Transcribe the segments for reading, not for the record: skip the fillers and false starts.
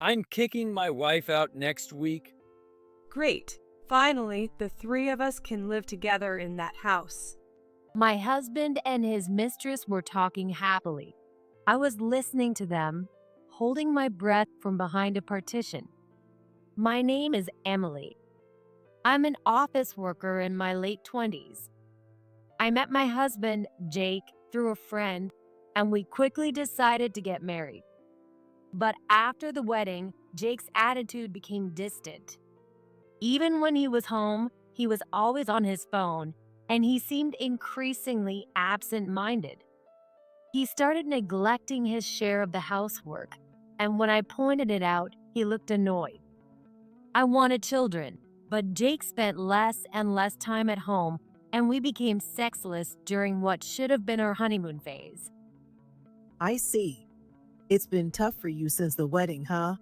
I'm kicking my wife out next week. Great. Finally, the three of us can live together in that house. My husband and his mistress were talking happily. I was listening to them, holding my breath from behind a partition. My name is Emily. I'm an office worker in my late 20s. I met my husband, Jake, through a friend, and we quickly decided to get married. But after the wedding, Jake's attitude became distant. Even when he was home, he was always on his phone, and he seemed increasingly absent-minded. He started neglecting his share of the housework, and when I pointed it out, he looked annoyed. I wanted children, but Jake spent less and less time at home, and we became sexless during what should have been our honeymoon phase. I see. It's been tough for you since the wedding, huh?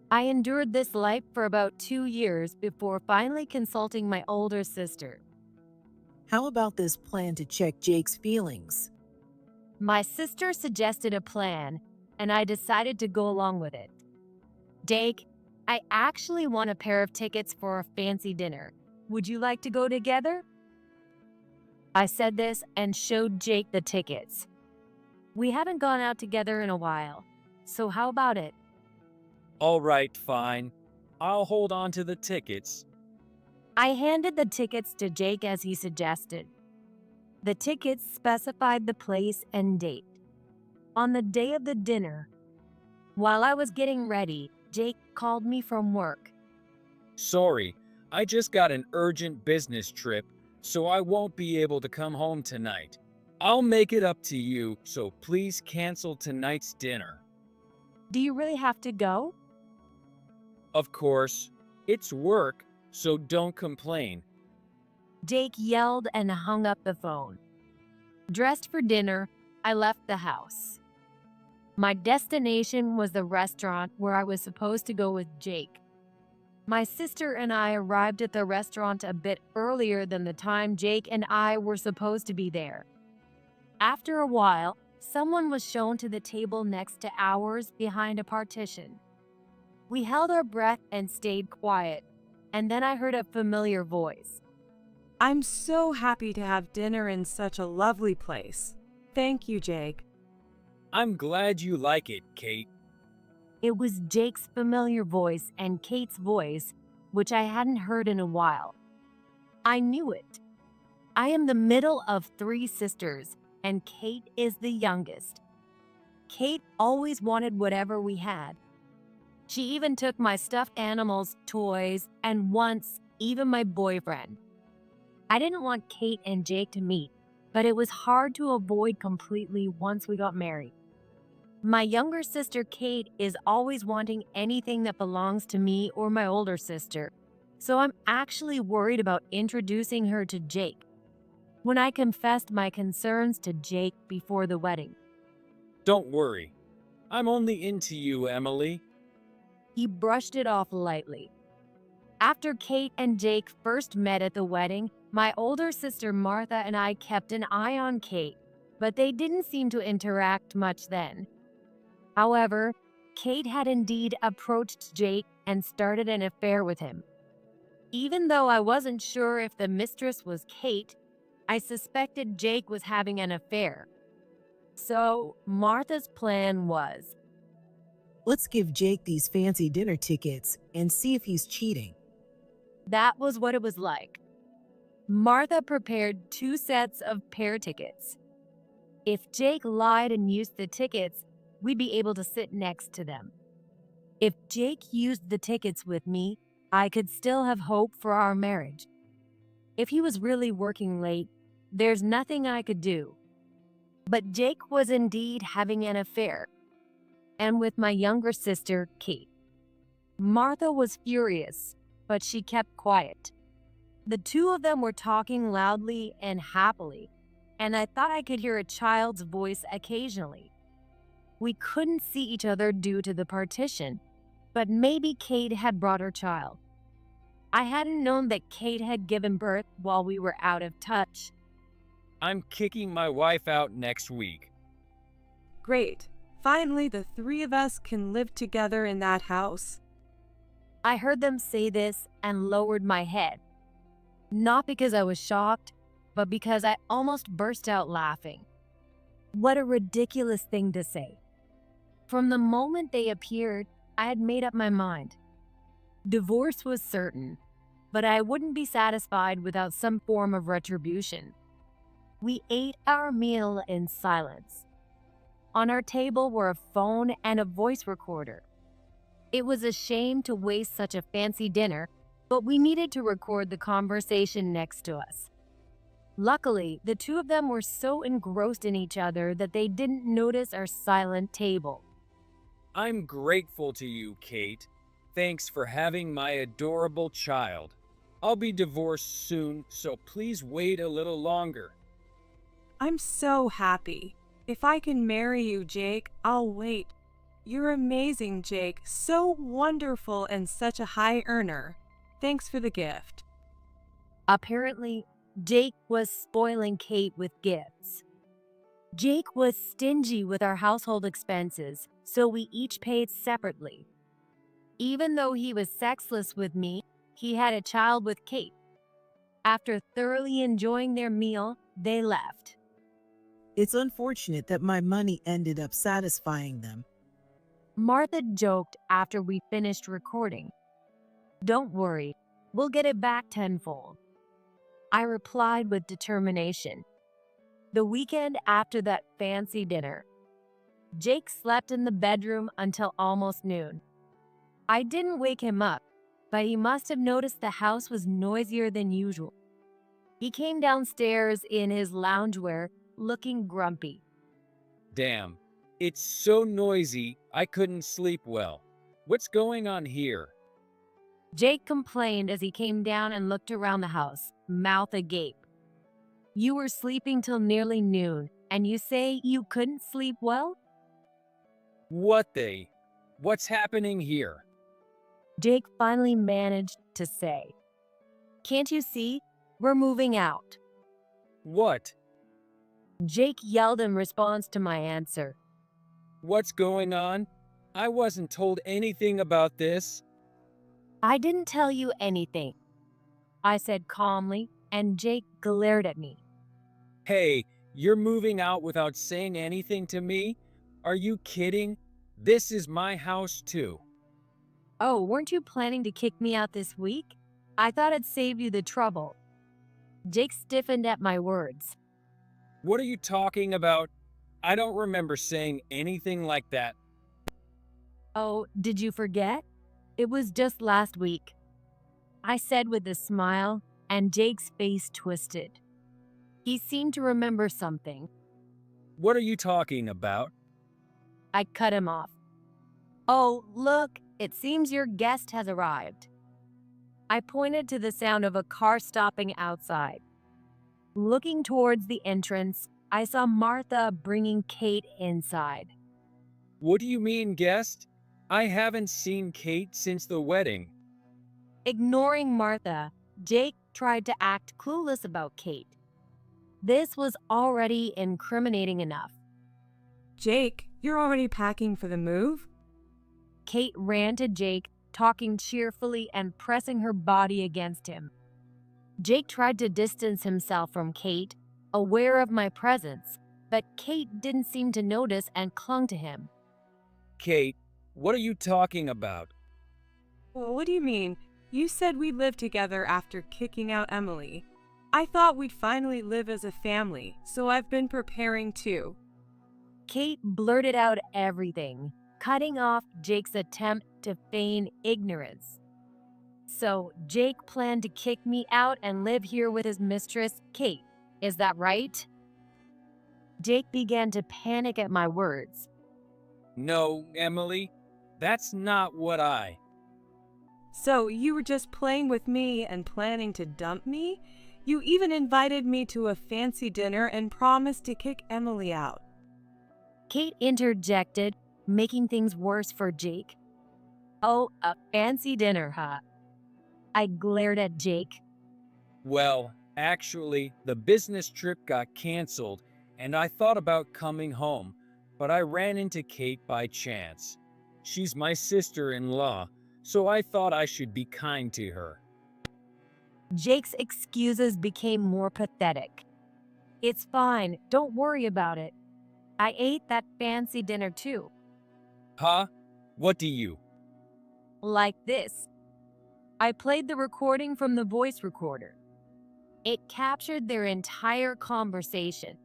I endured this life for about 2 years before finally consulting my older sister. How about this plan to check Jake's feelings? My sister suggested a plan, and I decided to go along with it. Jake, I actually won a pair of tickets for a fancy dinner. Would you like to go together? I said this and showed Jake the tickets. We haven't gone out together in a while, so how about it? All right, fine. I'll hold on to the tickets. I handed the tickets to Jake as he suggested. The tickets specified the place and date. On the day of the dinner, while I was getting ready, Jake called me from work. Sorry, I just got an urgent business trip, so I won't be able to come home tonight. I'll make it up to you, so please cancel tonight's dinner. Do you really have to go? Of course, it's work, so don't complain. Jake yelled and hung up the phone. Dressed for dinner, I left the house. My destination was the restaurant where I was supposed to go with Jake. My sister and I arrived at the restaurant a bit earlier than the time Jake and I were supposed to be there. After a while, someone was shown to the table next to ours behind a partition. We held our breath and stayed quiet, and then I heard a familiar voice. I'm so happy to have dinner in such a lovely place. Thank you, Jake. I'm glad you like it, Kate. It was Jake's familiar voice and Kate's voice, which I hadn't heard in a while. I knew it. I am the middle of 3 sisters, and Kate is the youngest. Kate always wanted whatever we had. She even took my stuffed animals, toys, and once, even my boyfriend. I didn't want Kate and Jake to meet, but it was hard to avoid completely once we got married. My younger sister Kate is always wanting anything that belongs to me or my older sister, so I'm actually worried about introducing her to Jake. When I confessed my concerns to Jake before the wedding, Don't worry. I'm only into you, Emily. he brushed it off lightly. After Kate and Jake first met at the wedding, my older sister Martha and I kept an eye on Kate, but they didn't seem to interact much then. However, Kate had indeed approached Jake and started an affair with him. Even though I wasn't sure if the mistress was Kate, I suspected Jake was having an affair. So, Martha's plan was, Let's give Jake these fancy dinner tickets and see if he's cheating. that was what it was like. Martha prepared 2 sets of pair tickets. If Jake lied and used the tickets, we'd be able to sit next to them. If Jake used the tickets with me, I could still have hope for our marriage. If he was really working late, there's nothing I could do. But Jake was indeed having an affair, and with my younger sister, Kate. Martha was furious, but she kept quiet. The 2 of them were talking loudly and happily, and I thought I could hear a child's voice occasionally. We couldn't see each other due to the partition, but maybe Kate had brought her child. I hadn't known that Kate had given birth while we were out of touch. I'm kicking my wife out next week. Great. Finally, the three of us can live together in that house. I heard them say this and lowered my head. Not because I was shocked, but because I almost burst out laughing. What a ridiculous thing to say. From the moment they appeared, I had made up my mind. Divorce was certain, but I wouldn't be satisfied without some form of retribution. We ate our meal in silence. On our table were a phone and a voice recorder. It was a shame to waste such a fancy dinner, but we needed to record the conversation next to us. Luckily, the two of them were so engrossed in each other that they didn't notice our silent table. I'm grateful to you, Kate. Thanks for having my adorable child. I'll be divorced soon, so please wait a little longer. I'm so happy. If I can marry you, Jake, I'll wait. You're amazing, Jake. So wonderful and such a high earner. Thanks for the gift. Apparently, Jake was spoiling Kate with gifts. Jake was stingy with our household expenses, so we each paid separately. Even though he was sexless with me, he had a child with Kate. After thoroughly enjoying their meal, they left. It's unfortunate that my money ended up satisfying them. Martha joked after we finished recording. Don't worry, we'll get it back tenfold. I replied with determination. The weekend after that fancy dinner, Jake slept in the bedroom until almost noon. I didn't wake him up, but he must have noticed the house was noisier than usual. He came downstairs in his loungewear, looking grumpy. Damn, it's so noisy, I couldn't sleep well. What's going on here? Jake complained as he came down and looked around the house, mouth agape. You were sleeping till nearly noon, and you say you couldn't sleep well? What's happening here? Jake finally managed to say, Can't you see? We're moving out. What? Jake yelled in response to my answer. What's going on? I wasn't told anything about this. I didn't tell you anything, I said calmly, and Jake glared at me. Hey, you're moving out without saying anything to me? Are you kidding? This is my house too. Oh, weren't you planning to kick me out this week? I thought I'd save you the trouble. Jake stiffened at my words. What are you talking about? I don't remember saying anything like that. Oh, did you forget? It was just last week, I said with a smile, and Jake's face twisted. He seemed to remember something. What are you talking about? I cut him off. Oh, look, it seems your guest has arrived. I pointed to the sound of a car stopping outside. Looking towards the entrance, I saw Martha bringing Kate inside. What do you mean, guest? I haven't seen Kate since the wedding. Ignoring Martha, Jake tried to act clueless about Kate. This was already incriminating enough. Jake, you're already packing for the move? Kate ran to Jake, talking cheerfully and pressing her body against him. Jake tried to distance himself from Kate, aware of my presence, but Kate didn't seem to notice and clung to him. Kate, what are you talking about? Well, what do you mean? You said we'd live together after kicking out Emily. I thought we'd finally live as a family, so I've been preparing too. Kate blurted out everything, cutting off Jake's attempt to feign ignorance. So, Jake planned to kick me out and live here with his mistress, Kate. Is that right? Jake began to panic at my words. No, Emily, that's not what I... So, you were just playing with me and planning to dump me? You even invited me to a fancy dinner and promised to kick Emily out. Kate interjected, making things worse for Jake. Oh, a fancy dinner, huh? I glared at Jake. Well, actually, the business trip got canceled, and I thought about coming home, but I ran into Kate by chance. She's my sister-in-law, so I thought I should be kind to her. Jake's excuses became more pathetic. It's fine, don't worry about it. I ate that fancy dinner too. Huh? What do you? Like this. I played the recording from the voice recorder. It captured their entire conversation,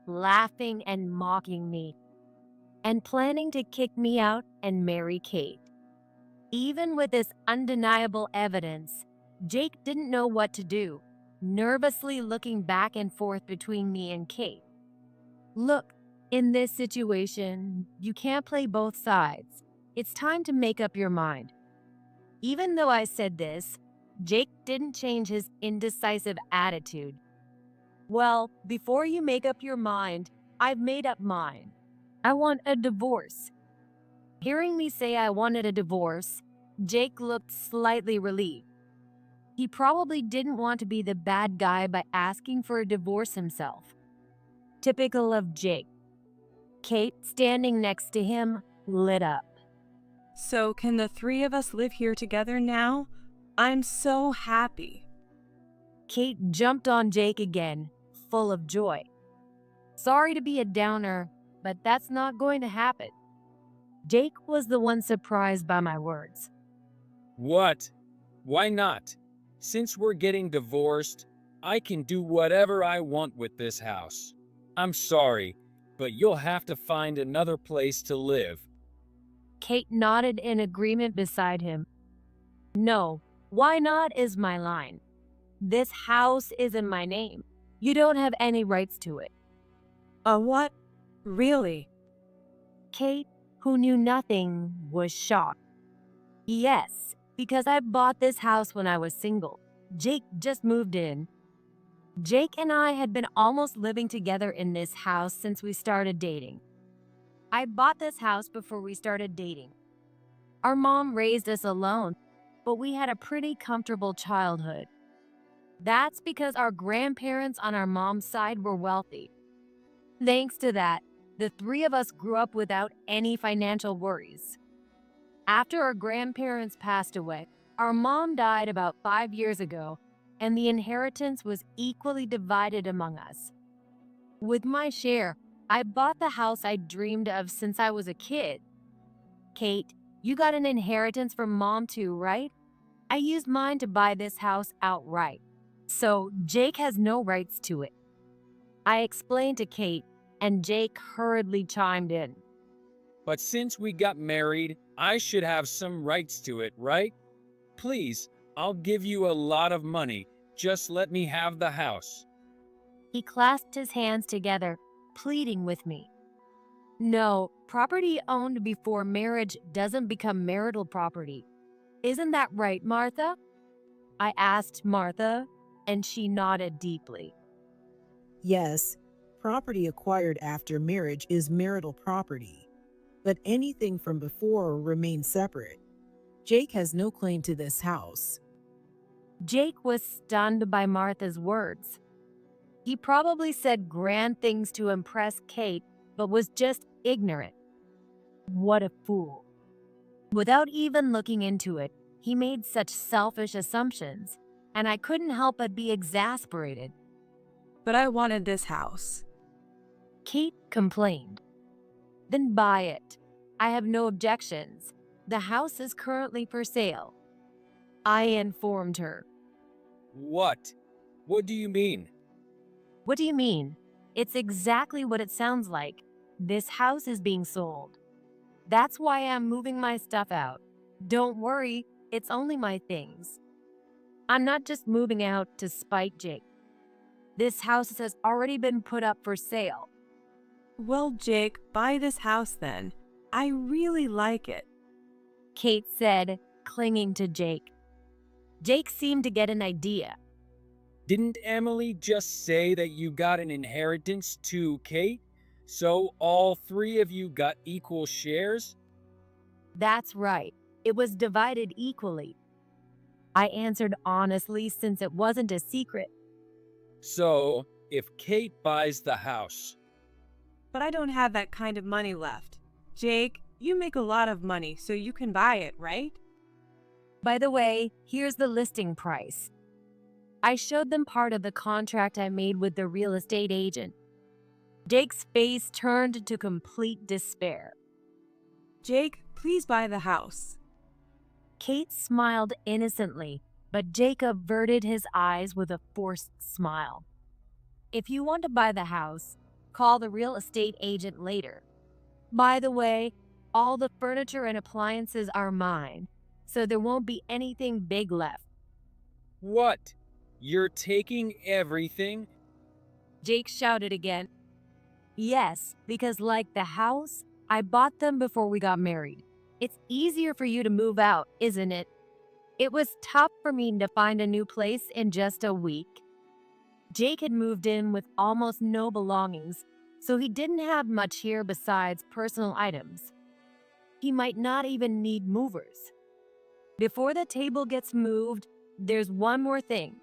laughing and mocking me, and planning to kick me out and marry Kate. Even with this undeniable evidence, Jake didn't know what to do, nervously looking back and forth between me and Kate. Look, in this situation, you can't play both sides. It's time to make up your mind. Even though I said this, Jake didn't change his indecisive attitude. Well, before you make up your mind, I've made up mine. I want a divorce. Hearing me say I wanted a divorce, Jake looked slightly relieved. He probably didn't want to be the bad guy by asking for a divorce himself. Typical of Jake. Kate, standing next to him, lit up. So can the three of us live here together now? I'm so happy. Kate jumped on Jake again, full of joy. Sorry to be a downer, but that's not going to happen. Jake was the one surprised by my words. What? Why not? Since we're getting divorced, I can do whatever I want with this house. I'm sorry, but you'll have to find another place to live. Kate nodded in agreement beside him. No, why not is my line. This house is in my name. You don't have any rights to it. A what? Really? Kate, who knew nothing, was shocked. Yes, because I bought this house when I was single. Jake just moved in. Jake and I had been almost living together in this house since we started dating. I bought this house before we started dating. Our mom raised us alone, but we had a pretty comfortable childhood. That's because our grandparents on our mom's side were wealthy. Thanks to that, the three of us grew up without any financial worries. After our grandparents passed away, our mom died about 5 years ago, and the inheritance was equally divided among us. With my share, I bought the house I dreamed of since I was a kid. Kate, you got an inheritance from mom too, right? I used mine to buy this house outright, so Jake has no rights to it. I explained to Kate, and Jake hurriedly chimed in. But since we got married, I should have some rights to it, right? Please, I'll give you a lot of money. Just let me have the house. He clasped his hands together, pleading with me. No, property owned before marriage doesn't become marital property. Isn't that right, Martha? I asked Martha, and she nodded deeply. Yes, property acquired after marriage is marital property, but anything from before remains separate. Jake has no claim to this house. Jake was stunned by Martha's words. He probably said grand things to impress Kate, but was just ignorant. What a fool. Without even looking into it, he made such selfish assumptions, and I couldn't help but be exasperated. But I wanted this house. Kate complained. Then buy it. I have no objections. The house is currently for sale. I informed her. What? What do you mean? What do you mean? It's exactly what it sounds like. This house is being sold. That's why I'm moving my stuff out. Don't worry, it's only my things. I'm not just moving out to spite Jake. This house has already been put up for sale. Well, Jake, buy this house then. I really like it. Kate said, clinging to Jake. Jake seemed to get an idea. Didn't Emily just say that you got an inheritance too, Kate? So all three of you got equal shares? That's right. It was divided equally. I answered honestly since it wasn't a secret. So, if Kate buys the house, but I don't have that kind of money left. Jake, you make a lot of money, so you can buy it, right? By the way, here's the listing price. I showed them part of the contract I made with the real estate agent. Jake's face turned to complete despair. Jake, please buy the house. Kate smiled innocently, but Jake averted his eyes with a forced smile. If you want to buy the house, call the real estate agent later. By the way, all the furniture and appliances are mine, so there won't be anything big left. What? You're taking everything? Jake shouted again. Yes, because like the house, I bought them before we got married. It's easier for you to move out, isn't it? It was tough for me to find a new place in just a week. Jake had moved in with almost no belongings, so he didn't have much here besides personal items. He might not even need movers. Before the table gets moved, there's one more thing.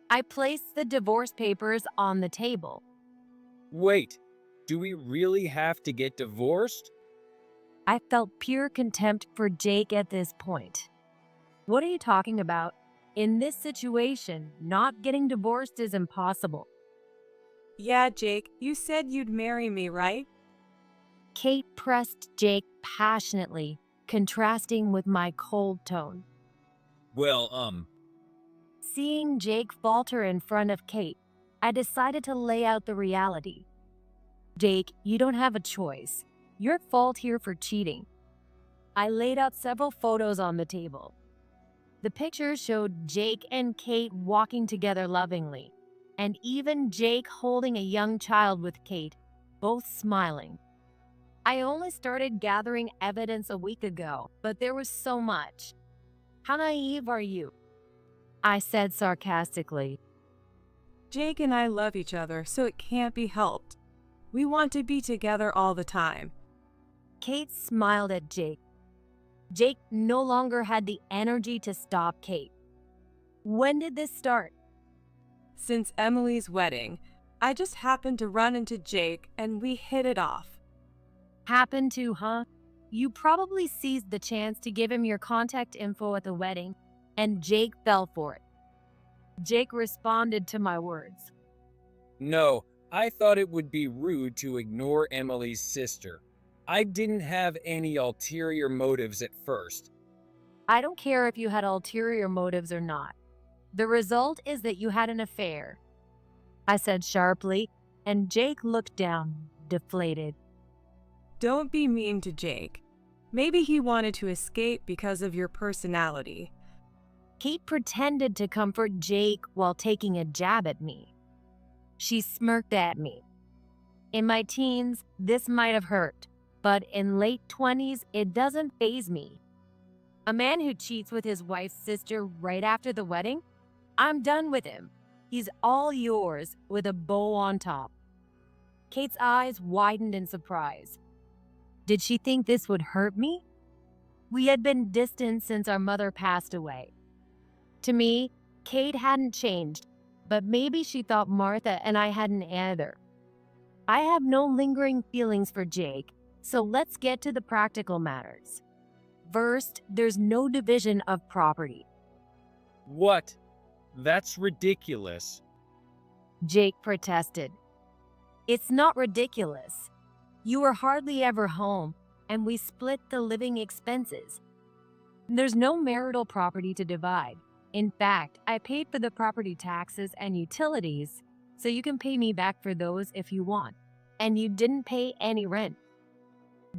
I placed the divorce papers on the table. Wait, do we really have to get divorced? I felt pure contempt for Jake at this point. What are you talking about? In this situation, not getting divorced is impossible. Yeah, Jake, you said you'd marry me, right? Kate pressed Jake passionately, contrasting with my cold tone. Well, Seeing Jake falter in front of Kate, I decided to lay out the reality. Jake, you don't have a choice. You're at fault here for cheating. I laid out several photos on the table. The pictures showed Jake and Kate walking together lovingly, and even Jake holding a young child with Kate, both smiling. I only started gathering evidence a week ago, but there was so much. How naive are you? I said sarcastically. Jake and I love each other, so it can't be helped. We want to be together all the time. Kate smiled at Jake. Jake no longer had the energy to stop Kate. When did this start? Since Emily's wedding, I just happened to run into Jake and we hit it off. Happened to, huh? You probably seized the chance to give him your contact info at the wedding, and Jake fell for it. Jake responded to my words. no, I thought it would be rude to ignore Emily's sister. I didn't have any ulterior motives at first. I don't care if you had ulterior motives or not. The result is that you had an affair, I said sharply, and Jake looked down, deflated. Don't be mean to Jake. Maybe he wanted to escape because of your personality. Kate pretended to comfort Jake while taking a jab at me. She smirked at me. In my teens, this might have hurt, but in late 20s, it doesn't faze me. A man who cheats with his wife's sister right after the wedding? I'm done with him. He's all yours with a bow on top. Kate's eyes widened in surprise. Did she think this would hurt me? We had been distant since our mother passed away. To me, Kate hadn't changed, but maybe she thought Martha and I hadn't either. I have no lingering feelings for Jake, so let's get to the practical matters. First, there's no division of property. What? That's ridiculous. Jake protested. It's not ridiculous. You were hardly ever home, and we split the living expenses. There's no marital property to divide. In fact, I paid for the property taxes and utilities, so you can pay me back for those if you want. And you didn't pay any rent.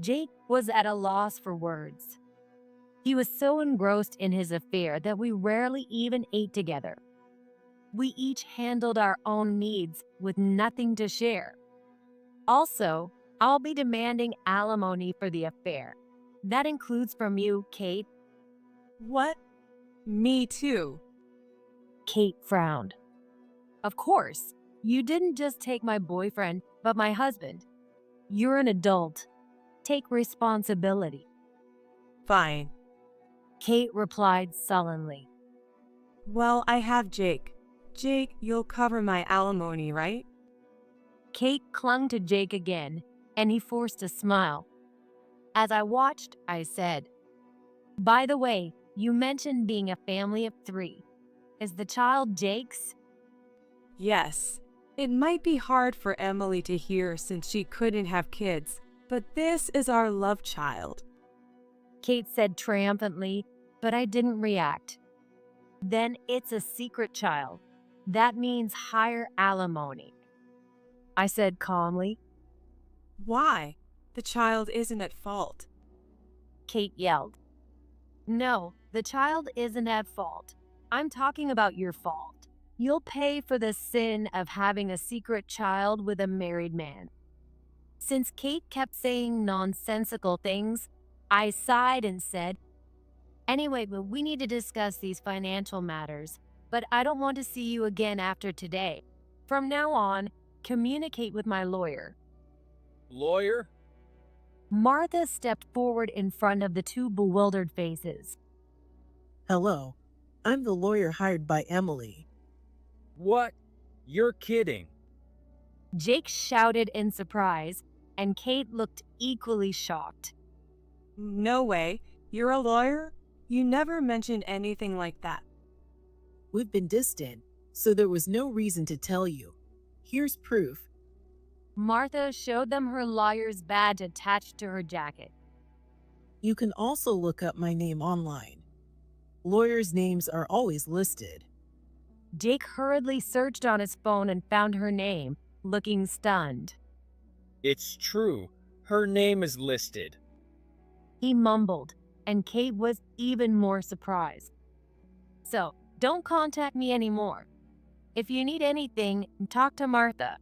Jake was at a loss for words. He was so engrossed in his affair that we rarely even ate together. We each handled our own needs with nothing to share. Also, I'll be demanding alimony for the affair. That includes from you, Kate. What? Me too. Kate frowned. Of course, you didn't just take my boyfriend, but my husband. You're an adult. Take responsibility. Fine. Kate replied sullenly. Well, I have Jake. Jake, you'll cover my alimony, right? Kate clung to Jake again, and he forced a smile. As I watched, I said, "By the way, you mentioned being a family of 3. Is the child Jake's?" Yes. It might be hard for Emily to hear since she couldn't have kids, but this is our love child. Kate said triumphantly, but I didn't react. "Then it's a secret child. That means higher alimony," I said calmly. Why? The child isn't at fault. Kate yelled. "No, the child isn't at fault. I'm talking about your fault. You'll pay for the sin of having a secret child with a married man." Since Kate kept saying nonsensical things, I sighed and said, "Anyway, but we need to discuss these financial matters, but I don't want to see you again after today. From now on, communicate with my lawyer." Lawyer? Martha stepped forward in front of the 2 bewildered faces. Hello, I'm the lawyer hired by Emily. What? You're kidding. Jake shouted in surprise, and Kate looked equally shocked. No way. You're a lawyer? You never mentioned anything like that. We've been distant, so there was no reason to tell you. Here's proof. Martha showed them her lawyer's badge attached to her jacket. You can also look up my name online. Lawyers' names are always listed. Jake hurriedly searched on his phone and found her name, looking stunned. It's true. Her name is listed. He mumbled, and Kate was even more surprised. "So, don't contact me anymore. If you need anything, talk to Martha."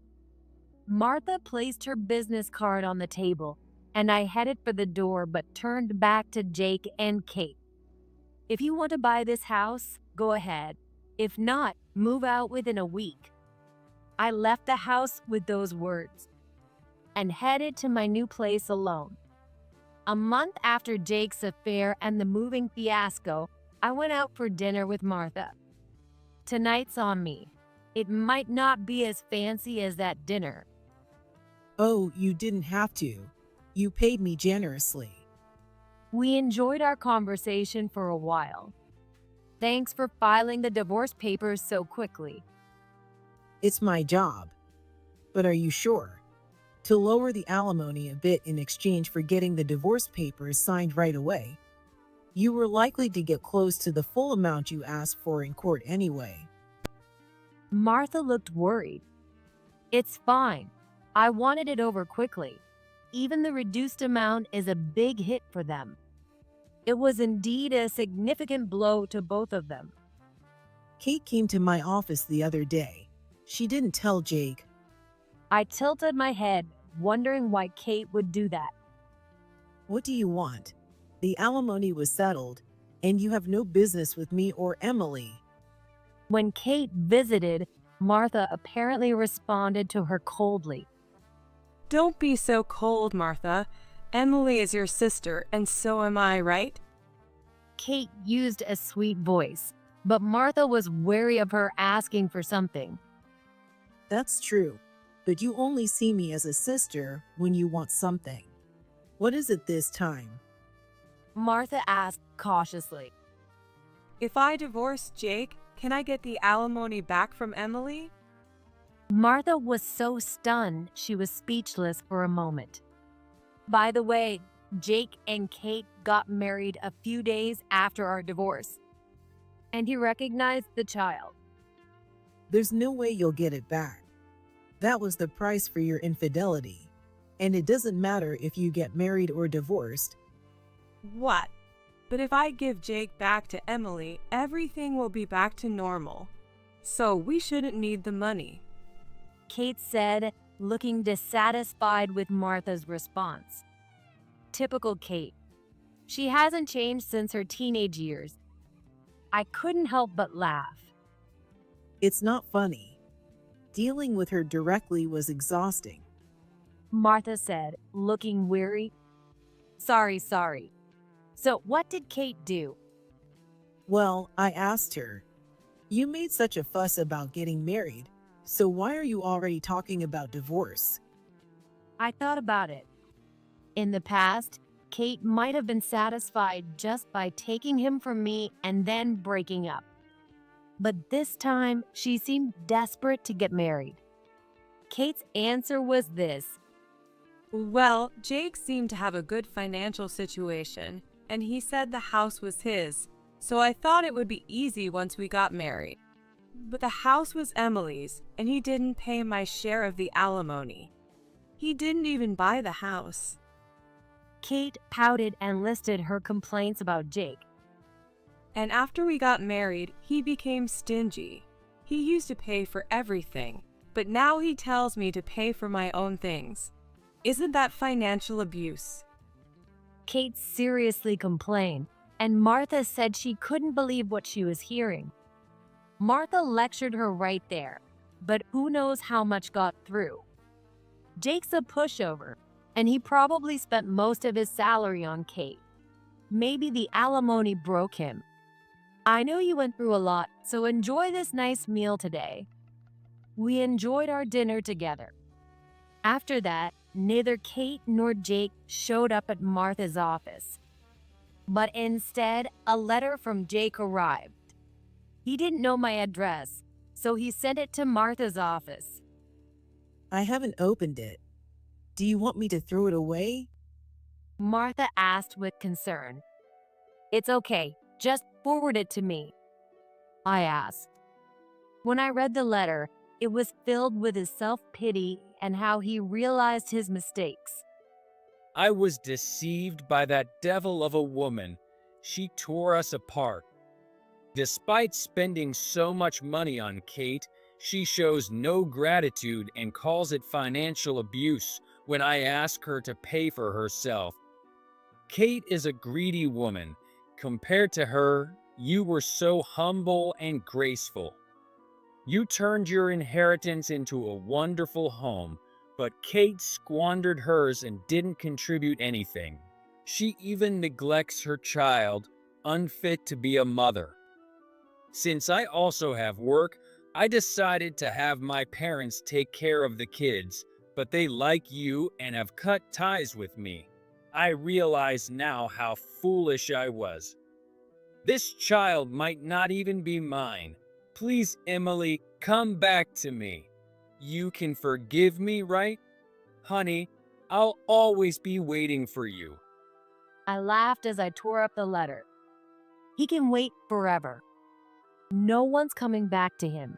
Martha placed her business card on the table, and I headed for the door but turned back to Jake and Kate. "If you want to buy this house, go ahead. If not, move out within a week." I left the house with those words and headed to my new place alone. A month after Jake's affair and the moving fiasco, I went out for dinner with Martha. Tonight's on me. It might not be as fancy as that dinner. Oh, you didn't have to. You paid me generously. We enjoyed our conversation for a while. Thanks for filing the divorce papers so quickly. It's my job. But are you sure? To lower the alimony a bit in exchange for getting the divorce papers signed right away. You were likely to get close to the full amount you asked for in court anyway. Martha looked worried. "It's fine. I wanted it over quickly. Even the reduced amount is a big hit for them." It was indeed a significant blow to both of them. Kate came to my office the other day. She didn't tell Jake. I tilted my head, wondering why Kate would do that. What do you want? The alimony was settled, and you have no business with me or Emily. When Kate visited, Martha apparently responded to her coldly. Don't be so cold, Martha. Emily is your sister, and so am I, right? Kate used a sweet voice, but Martha was wary of her asking for something. That's true, but you only see me as a sister when you want something. What is it this time? Martha asked cautiously. If I divorce Jake, can I get the alimony back from Emily? Martha was so stunned she was speechless for a moment. By the way, Jake and Kate got married a few days after our divorce, and he recognized the child. There's no way you'll get it back. That was the price for your infidelity, and it doesn't matter if you get married or divorced. What? But if I give Jake back to Emily, everything will be back to normal. So we shouldn't need the money. Kate said, looking dissatisfied with Martha's response. Typical Kate. She hasn't changed since her teenage years. I couldn't help but laugh. It's not funny. Dealing with her directly was exhausting. Martha said, looking weary. Sorry. So what did Kate do? Well, I asked her. You made such a fuss about getting married. So why are you already talking about divorce? I thought about it. In the past, Kate might have been satisfied just by taking him from me and then breaking up. But this time, she seemed desperate to get married. Kate's answer was this. Well, Jake seemed to have a good financial situation, and he said the house was his, so I thought it would be easy once we got married. But the house was Emily's, and he didn't pay my share of the alimony. He didn't even buy the house. Kate pouted and listed her complaints about Jake. And after we got married, he became stingy. He used to pay for everything, but now he tells me to pay for my own things. Isn't that financial abuse? Kate seriously complained, and Martha said she couldn't believe what she was hearing. Martha lectured her right there, but who knows how much got through. Jake's a pushover, and he probably spent most of his salary on Kate. Maybe the alimony broke him. I know you went through a lot, so enjoy this nice meal today. We enjoyed our dinner together. After that, neither Kate nor Jake showed up at Martha's office. But instead, a letter from Jake arrived. He didn't know my address, so he sent it to Martha's office. I haven't opened it. Do you want me to throw it away? Martha asked with concern. It's okay, just forward it to me, I asked. When I read the letter, it was filled with his self-pity and how he realized his mistakes. I was deceived by that devil of a woman. She tore us apart. Despite spending so much money on Kate, she shows no gratitude and calls it financial abuse when I ask her to pay for herself. Kate is a greedy woman. Compared to her, you were so humble and graceful. You turned your inheritance into a wonderful home, but Kate squandered hers and didn't contribute anything. She even neglects her child, unfit to be a mother. Since I also have work, I decided to have my parents take care of the kids, but they like you and have cut ties with me. I realize now how foolish I was. This child might not even be mine. Please, Emily, come back to me. You can forgive me, right? Honey, I'll always be waiting for you. I laughed as I tore up the letter. He can wait forever. No one's coming back to him.